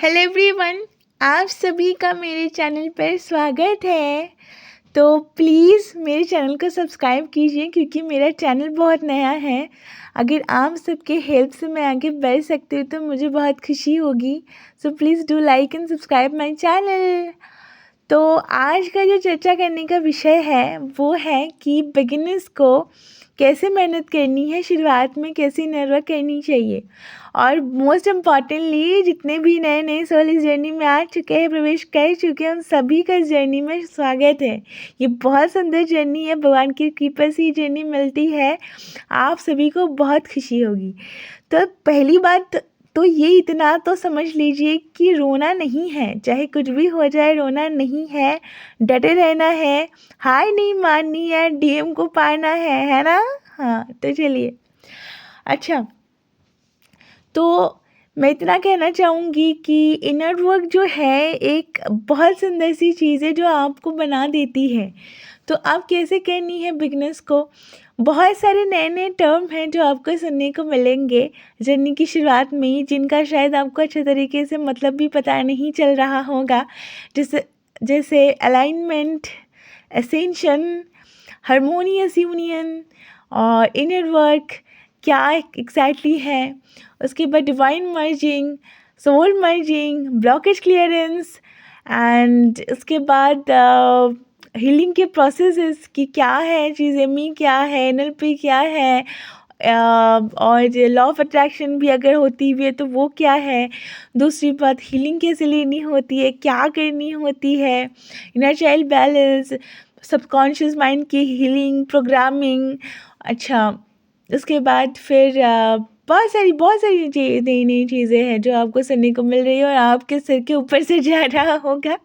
Hello everyone, आप सभी का मेरे चैनल पर स्वागत है। तो प्लीज़ मेरे चैनल को सब्सक्राइब कीजिए क्योंकि मेरा चैनल बहुत नया है। अगर आप सबके हेल्प से मैं आगे बढ़ सकती हूँ तो मुझे बहुत खुशी होगी। So please do like and subscribe my channel. तो आज का जो चर्चा करने का विषय है वो है कि बिगिनर्स को कैसे मेहनत करनी है, शुरुआत में कैसी नेटवर्क करनी चाहिए। और मोस्ट इम्पॉर्टेंटली जितने भी नए नए सोल इस जर्नी में आ चुके हैं, प्रवेश कर चुके हैं, उन सभी का इस जर्नी में स्वागत है। ये बहुत सुंदर जर्नी है, भगवान की कृपा से ये जर्नी मिलती है, आप सभी को बहुत खुशी होगी। तो पहली बात तो ये इतना तो समझ लीजिए कि रोना नहीं है, चाहे कुछ भी हो जाए रोना नहीं है, डटे रहना है, हार नहीं माननी है, डीएम को पाना है ना। हाँ तो चलिए, अच्छा तो मैं इतना कहना चाहूँगी कि इनर वर्क जो है एक बहुत सुंदर सी चीज़ है जो आपको बना देती है। तो आप कैसे करनी है बिगनर्स को, बहुत सारे नए नए टर्म हैं जो आपको सुनने को मिलेंगे जर्नी की शुरुआत में ही, जिनका शायद आपको अच्छे तरीके से मतलब भी पता नहीं चल रहा होगा। जैसे जैसे अलाइनमेंट, एसेंशन, हारमोनियस यूनियन और इनर वर्क क्या एग्जैक्टली है। उसके बाद divine merging, soul merging, blockage clearance and उसके बाद हीलिंग के प्रोसेसेस की क्या है चीज़ें, मी क्या है, एनएलपी क्या है, और लॉ ऑफ अट्रैक्शन भी अगर होती हुई है तो वो क्या है। दूसरी बात, हीलिंग कैसे लेनी होती है, क्या करनी होती है, inner child balance, subconscious mind की हीलिंग, प्रोग्रामिंग। अच्छा, उसके बाद फिर बहुत सारी नई नई चीज़ें हैं जो आपको सुनने को मिल रही है और आपके सिर के ऊपर से जा रहा होगा।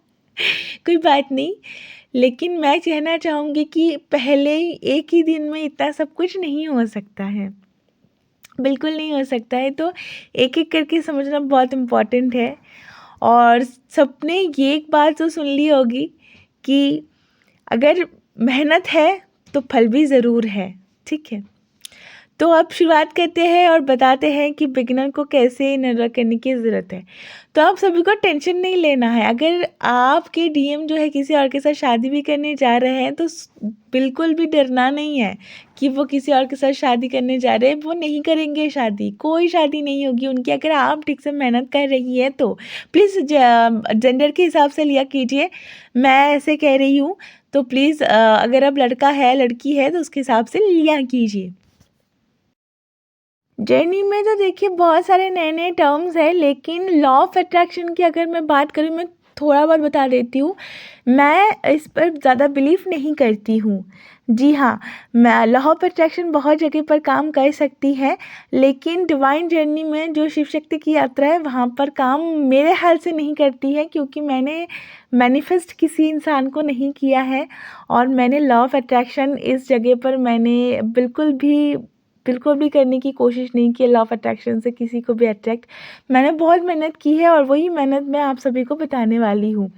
कोई बात नहीं, लेकिन मैं कहना चाहूँगी कि पहले एक ही दिन में इतना सब कुछ नहीं हो सकता है, बिल्कुल नहीं हो सकता है। तो एक एक करके समझना बहुत इम्पॉर्टेंट है। और सबने ये एक बात तो सुन ली होगी कि अगर मेहनत है तो फल भी ज़रूर है, ठीक है। तो अब शुरुआत करते हैं और बताते हैं कि बिगिनर को कैसे नेटवर्क करने की ज़रूरत है। तो आप सभी को टेंशन नहीं लेना है। अगर आपके डीएम जो है किसी और के साथ शादी भी करने जा रहे हैं तो बिल्कुल भी डरना नहीं है कि वो किसी और के साथ शादी करने जा रहे हैं। वो नहीं करेंगे शादी, कोई शादी नहीं होगी उनकी। अगर आप ठीक से मेहनत कर रही है तो प्लीज़ जेंडर के हिसाब से लिया कीजिए, मैं ऐसे कह रही हूँ। तो प्लीज़ अगर अब लड़का है लड़की है तो उसके हिसाब से लिया कीजिए। जर्नी में तो देखिए बहुत सारे नए नए टर्म्स हैं, लेकिन लॉ ऑफ अट्रैक्शन की अगर मैं बात करूँ, मैं थोड़ा बहुत बता देती हूँ। मैं इस पर ज़्यादा बिलीव नहीं करती हूँ। जी हाँ, मैं लॉ ऑफ अट्रैक्शन बहुत जगह पर काम कर सकती है, लेकिन डिवाइन जर्नी में जो शिव शक्ति की यात्रा है वहाँ पर काम मेरे ख्याल से नहीं करती है, क्योंकि मैंने मैनिफेस्ट किसी इंसान को नहीं किया है। और मैंने लॉ ऑफ अट्रैक्शन इस जगह पर मैंने बिल्कुल भी करने की कोशिश नहीं की लॉ ऑफ अट्रैक्शन से किसी को भी अट्रैक्ट। मैंने बहुत मेहनत की है और वही मेहनत मैं आप सभी को बताने वाली हूँ।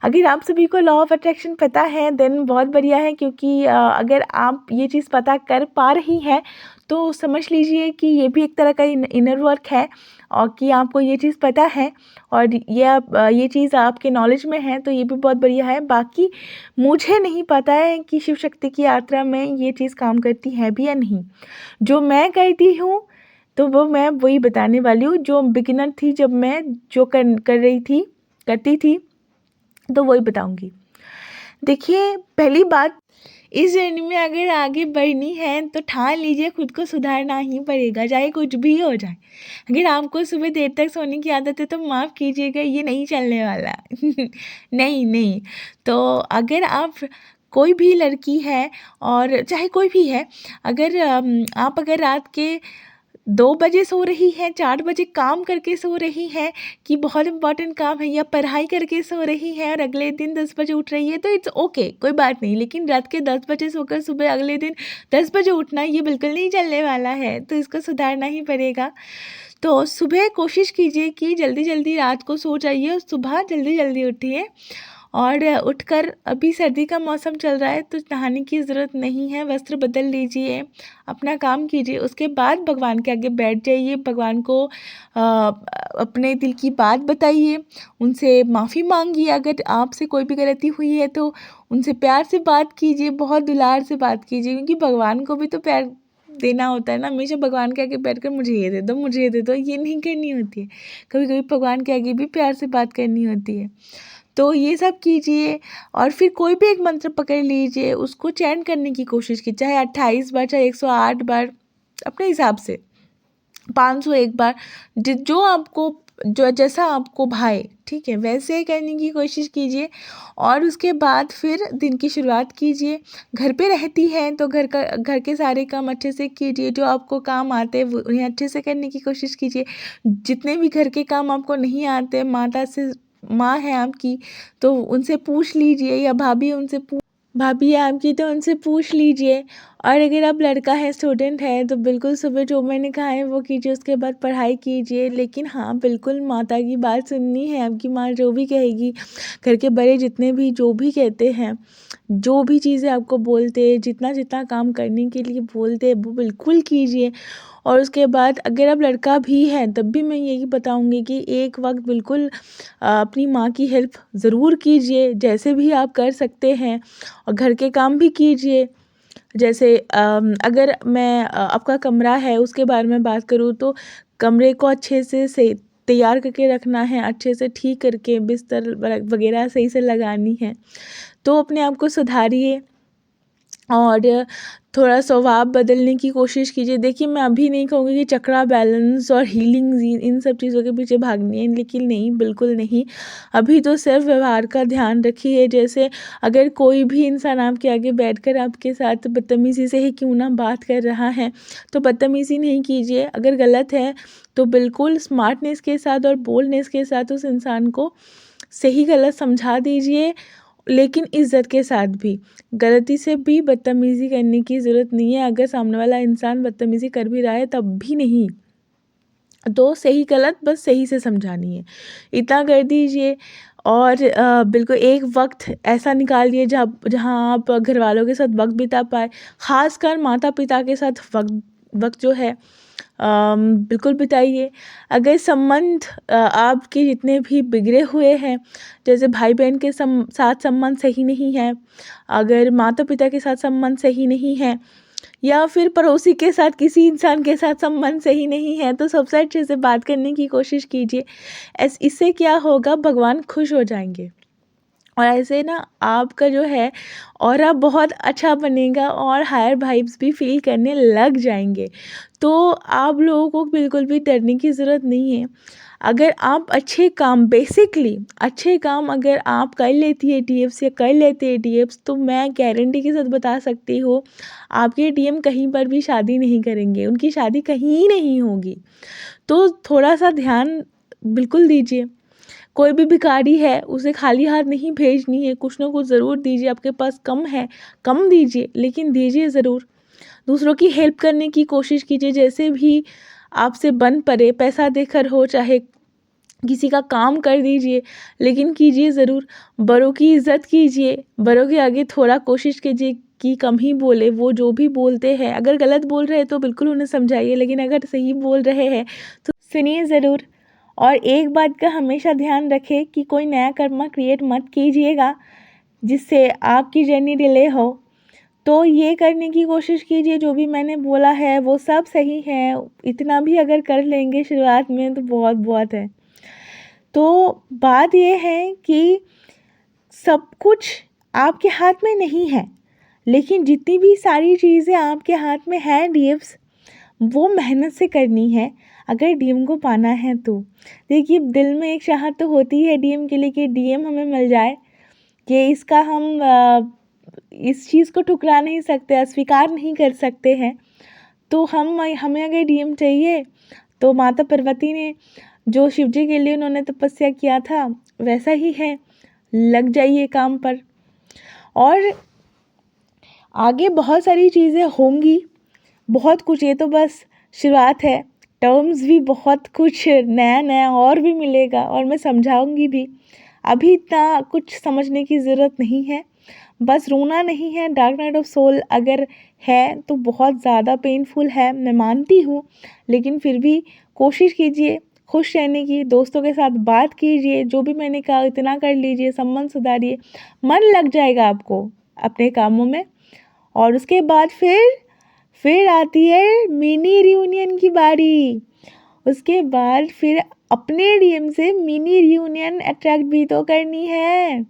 अगर आप सभी को लॉ ऑफ अट्रैक्शन पता है देन बहुत बढ़िया है, क्योंकि अगर आप ये चीज़ पता कर पा रही हैं तो समझ लीजिए कि ये भी एक तरह का इनर वर्क है, और कि आपको ये चीज़ पता है और ये चीज़ आपके नॉलेज में है तो ये भी बहुत बढ़िया है। बाकी मुझे नहीं पता है कि शिव शक्ति की यात्रा में ये चीज़ काम करती है भी या नहीं। जो मैं करती हूँ तो वो मैं वही बताने वाली हूँ। जो बिगिनर थी, जब मैं जो करती थी तो वही बताऊँगी। देखिए, पहली बात, इस जर्नी में अगर आगे बढ़नी है तो ठान लीजिए खुद को सुधारना ही पड़ेगा, चाहे कुछ भी हो जाए। अगर आपको सुबह देर तक सोने की आदत है तो माफ़ कीजिएगा, ये नहीं चलने वाला। नहीं नहीं। तो अगर आप कोई भी लड़की है और चाहे कोई भी है, अगर आप अगर रात के 2 बजे सो रही हैं, 4 बजे काम करके सो रही हैं कि बहुत इम्पोर्टेंट काम है, या पढ़ाई करके सो रही हैं और अगले दिन 10 बजे उठ रही है तो इट्स ओके, कोई बात नहीं। लेकिन रात के 10 बजे सोकर सुबह अगले दिन 10 बजे उठना ये बिल्कुल नहीं चलने वाला है, तो इसको सुधारना ही पड़ेगा। तो सुबह कोशिश कीजिए कि जल्दी जल्दी रात को सो जाइए और सुबह जल्दी जल्दी उठिए। और उठकर, अभी सर्दी का मौसम चल रहा है तो नहाने की ज़रूरत नहीं है, वस्त्र बदल लीजिए, अपना काम कीजिए, उसके बाद भगवान के आगे बैठ जाइए, भगवान को अपने दिल की बात बताइए, उनसे माफ़ी मांगिए, अगर आपसे कोई भी गलती हुई है तो उनसे प्यार से बात कीजिए, बहुत दुलार से बात कीजिए, क्योंकि भगवान को भी तो प्यार देना होता है ना। हमेशा भगवान के आगे बैठकर मुझे ये दे दो, मुझे ये दे दो, ये नहीं करनी होती है। कभी कभी भगवान के आगे भी प्यार से बात करनी होती है। तो ये सब कीजिए और फिर कोई भी एक मंत्र पकड़ लीजिए, उसको चैंट करने की कोशिश कीजिए, चाहे 28 बार, चाहे 108 बार, अपने हिसाब से 501 बार, जो आपको, जो जैसा आपको भाए, ठीक है, वैसे करने की कोशिश कीजिए। और उसके बाद फिर दिन की शुरुआत कीजिए। घर पे रहती हैं तो घर के सारे काम अच्छे से कीजिए, जो आपको काम आते हैं वो उन्हें अच्छे से करने की कोशिश कीजिए। जितने भी घर के काम आपको नहीं आते, माता से, माँ है आपकी तो उनसे पूछ लीजिए, या भाभी है आपकी तो उनसे पूछ लीजिए। और अगर आप लड़का है, स्टूडेंट है, तो बिल्कुल सुबह जो मैंने कहा है वो कीजिए, उसके बाद पढ़ाई कीजिए। लेकिन हाँ, बिल्कुल माता की बात सुननी है, आपकी माँ जो भी कहेगी, घर के बड़े जितने भी जो भी कहते हैं, जो भी चीज़ें आपको बोलते हैं, जितना जितना काम करने के लिए बोलते हैं वो बिल्कुल कीजिए। और उसके बाद अगर आप लड़का भी हैं तब भी मैं यही बताऊंगी कि एक वक्त बिल्कुल अपनी माँ की हेल्प ज़रूर कीजिए, जैसे भी आप कर सकते हैं। और घर के काम भी कीजिए, जैसे अगर मैं आपका कमरा है उसके बारे में बात करूँ तो कमरे को अच्छे से तैयार करके रखना है, अच्छे से ठीक करके बिस्तर वगैरह सही से लगानी है। तो अपने आप को सुधारिए और थोड़ा स्वभाव बदलने की कोशिश कीजिए। देखिए, मैं अभी नहीं कहूँगी कि चक्रा बैलेंस और हीलिंग इन सब चीज़ों के पीछे भागनी है, लेकिन नहीं, बिल्कुल नहीं। अभी तो सिर्फ व्यवहार का ध्यान रखिए। जैसे अगर कोई भी इंसान आपके आगे बैठकर आपके साथ बदतमीज़ी से ही क्यों ना बात कर रहा है, तो बदतमीज़ी नहीं कीजिए। अगर गलत है तो बिल्कुल स्मार्टनेस के साथ और बोल्डनेस के साथ उस इंसान को सही गलत समझा दीजिए, लेकिन इज़्ज़त के साथ भी। गलती से भी बदतमीज़ी करने की ज़रूरत नहीं है। अगर सामने वाला इंसान बदतमीज़ी कर भी रहा है तब भी नहीं, तो सही गलत बस सही से समझानी है, इतना कर दीजिए। और बिल्कुल एक वक्त ऐसा निकालिए जहाँ आप घर वालों के साथ वक्त बिता पाए, ख़ासकर माता पिता के साथ वक्त जो है बिल्कुल बिताइए। अगर संबंध आपके जितने भी बिगड़े हुए हैं, जैसे भाई बहन के साथ संबंध सही नहीं है, अगर माता पिता के साथ संबंध सही नहीं है, या फिर पड़ोसी के साथ, किसी इंसान के साथ संबंध सही नहीं है, तो सबसे अच्छे से बात करने की कोशिश कीजिए। इससे क्या होगा, भगवान खुश हो जाएंगे और ऐसे ना आपका जो है ऑरा बहुत अच्छा बनेगा और हायर वाइब्स भी फील करने लग जाएंगे। तो आप लोगों को बिल्कुल भी डरने की ज़रूरत नहीं है। अगर आप अच्छे काम, बेसिकली अच्छे काम अगर आप कर लेती है डीएफ्स या कर लेते हैं डीएफ्स, तो मैं गारंटी के साथ बता सकती हूँ आपके डीएम कहीं पर भी शादी नहीं करेंगे, उनकी शादी कहीं नहीं होगी। तो थोड़ा सा ध्यान बिल्कुल दीजिए। कोई भी भिखारी है उसे खाली हाथ नहीं भेजनी है, कुछ ना कुछ ज़रूर दीजिए। आपके पास कम है, कम दीजिए, लेकिन दीजिए ज़रूर। दूसरों की हेल्प करने की कोशिश कीजिए, जैसे भी आपसे बन पड़े, पैसा देकर हो चाहे किसी का काम कर दीजिए, लेकिन कीजिए ज़रूर। बड़ों की इज़्ज़त कीजिए, बड़ों के आगे थोड़ा कोशिश कीजिए कि कम ही बोले। वो जो भी बोलते हैं, अगर गलत बोल रहे हैं तो बिल्कुल उन्हें समझाइए, लेकिन अगर सही बोल रहे हैं तो सुनिए ज़रूर। और एक बात का हमेशा ध्यान रखें कि कोई नया कर्मा क्रिएट मत कीजिएगा जिससे आपकी जर्नी डिले हो। तो ये करने की कोशिश कीजिए, जो भी मैंने बोला है वो सब सही है। इतना भी अगर कर लेंगे शुरुआत में तो बहुत बहुत है। तो बात ये है कि सब कुछ आपके हाथ में नहीं है, लेकिन जितनी भी सारी चीज़ें आपके हाथ में है डीएम्स, वो मेहनत से करनी है अगर डीएम को पाना है तो। देखिए, दिल में एक चाहत तो होती है डीएम के लिए कि डीएम हमें मिल जाए, कि इसका हम इस चीज़ को ठुकरा नहीं सकते, अस्वीकार नहीं कर सकते हैं। तो हमें अगर डीएम चाहिए तो माता पार्वती ने जो शिव जी के लिए उन्होंने तपस्या किया था वैसा ही है, लग जाइए काम पर। और आगे बहुत सारी चीज़ें होंगी, बहुत कुछ, ये तो बस शुरुआत है। टर्म्स भी बहुत कुछ नया नया और भी मिलेगा और मैं समझाऊंगी भी। अभी इतना कुछ समझने की ज़रूरत नहीं है, बस रोना नहीं है। डार्क नाइट ऑफ सोल अगर है तो बहुत ज़्यादा पेनफुल है, मैं मानती हूँ, लेकिन फिर भी कोशिश कीजिए खुश रहने की, दोस्तों के साथ बात कीजिए, जो भी मैंने कहा इतना कर लीजिए, संबंध सुधारिए, मन लग जाएगा आपको अपने कामों में। और उसके बाद फिर आती है मिनी रियूनियन की बारी। उसके बाद फिर अपने डीएम से मिनी रियूनियन अट्रैक्ट भी तो करनी है।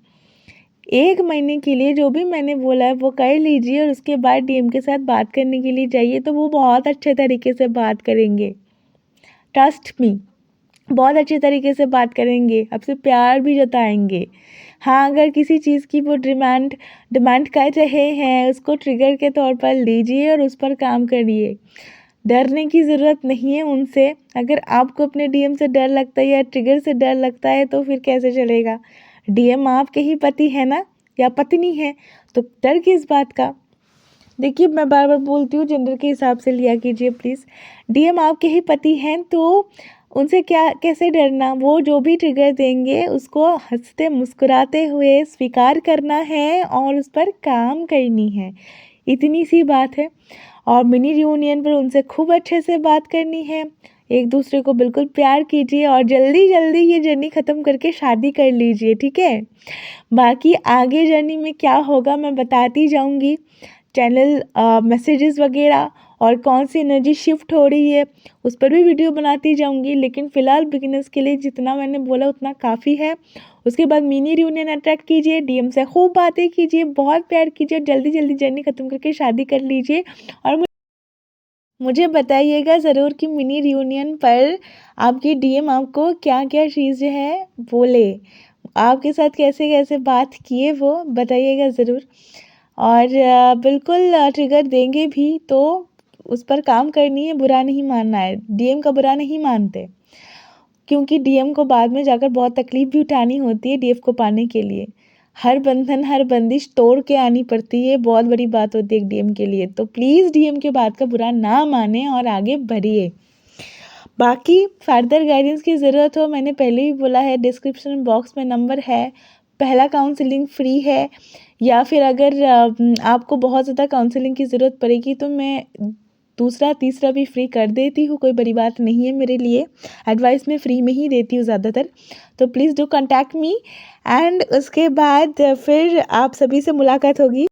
1 महीने के लिए जो भी मैंने बोला है वो कर लीजिए और उसके बाद डीएम के साथ बात करने के लिए जाइए, तो वो बहुत अच्छे तरीके से बात करेंगे। ट्रस्ट मी, बहुत अच्छे तरीके से बात करेंगे, आपसे प्यार भी जताएंगे। हाँ, अगर किसी चीज़ की वो डिमांड कर रहे हैं, उसको ट्रिगर के तौर पर लीजिए और उस पर काम करिए। डरने की ज़रूरत नहीं है उनसे। अगर आपको अपने डीएम से डर लगता है या ट्रिगर से डर लगता है तो फिर कैसे चलेगा? डीएम आपके ही पति है ना, या पत्नी है, तो डर किस बात का? देखिए, मैं बार बार बोलती हूँ, जेंडर के हिसाब से लिया कीजिए प्लीज़। डीएम आपके ही पति हैं तो उनसे कैसे डरना? वो जो भी ट्रिगर देंगे उसको हंसते मुस्कुराते हुए स्वीकार करना है और उस पर काम करनी है, इतनी सी बात है। और मिनी रियूनियन पर उनसे खूब अच्छे से बात करनी है, एक दूसरे को बिल्कुल प्यार कीजिए और जल्दी जल्दी ये जर्नी ख़त्म करके शादी कर लीजिए, ठीक है? बाकी आगे जर्नी में क्या होगा मैं बताती जाऊँगी। चैनल मैसेजेस वगैरह और कौन सी एनर्जी शिफ्ट हो रही है उस पर भी वीडियो बनाती जाऊंगी, लेकिन फ़िलहाल बिगिनर्स के लिए जितना मैंने बोला उतना काफ़ी है। उसके बाद मिनी रियूनियन अट्रैक्ट कीजिए, डीएम से खूब बातें कीजिए, बहुत प्यार कीजिए और जल्दी जल्दी जर्नी ख़त्म करके शादी कर लीजिए। और मुझे बताइएगा ज़रूर कि मिनी रियूनियन पर आपकी डीएम आपको क्या क्या चीज़ें हैं बोले, आपके साथ कैसे कैसे बात किए, वो बताइएगा ज़रूर। और बिल्कुल ट्रिगर देंगे भी तो उस पर काम करनी है, बुरा नहीं मानना है। डीएम का बुरा नहीं मानते, क्योंकि डीएम को बाद में जाकर बहुत तकलीफ़ भी उठानी होती है डीएफ को पाने के लिए। हर बंधन हर बंदिश तोड़ के आनी पड़ती है, बहुत बड़ी बात होती है एक डीएम के लिए। तो प्लीज़ डीएम के बात का बुरा ना माने और आगे बढ़िए। बाकी फर्दर गाइडेंस की ज़रूरत हो, मैंने पहले भी बोला है, डिस्क्रिप्शन बॉक्स में नंबर है। पहला काउंसलिंग फ्री है, या फिर अगर आपको बहुत ज़्यादा काउंसलिंग की ज़रूरत पड़ेगी तो मैं दूसरा तीसरा भी फ्री कर देती हूँ, कोई बड़ी बात नहीं है मेरे लिए। एडवाइस मैं फ्री में ही देती हूँ ज़्यादातर, तो please do contact me. And उसके बाद फिर आप सभी से मुलाकात होगी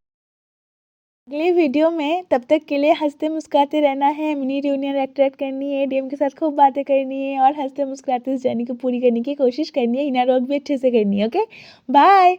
अगले वीडियो में। तब तक के लिए हंसते मुस्कुराते रहना है, मिनी रियूनियन अट्रैक्ट करनी है, डीएम के साथ खूब बातें करनी है और हंसते मुस्कुराते इस जर्नी को पूरी करने की कोशिश करनी है। इनर वर्क भी अच्छे से करनी है। Okay, bye.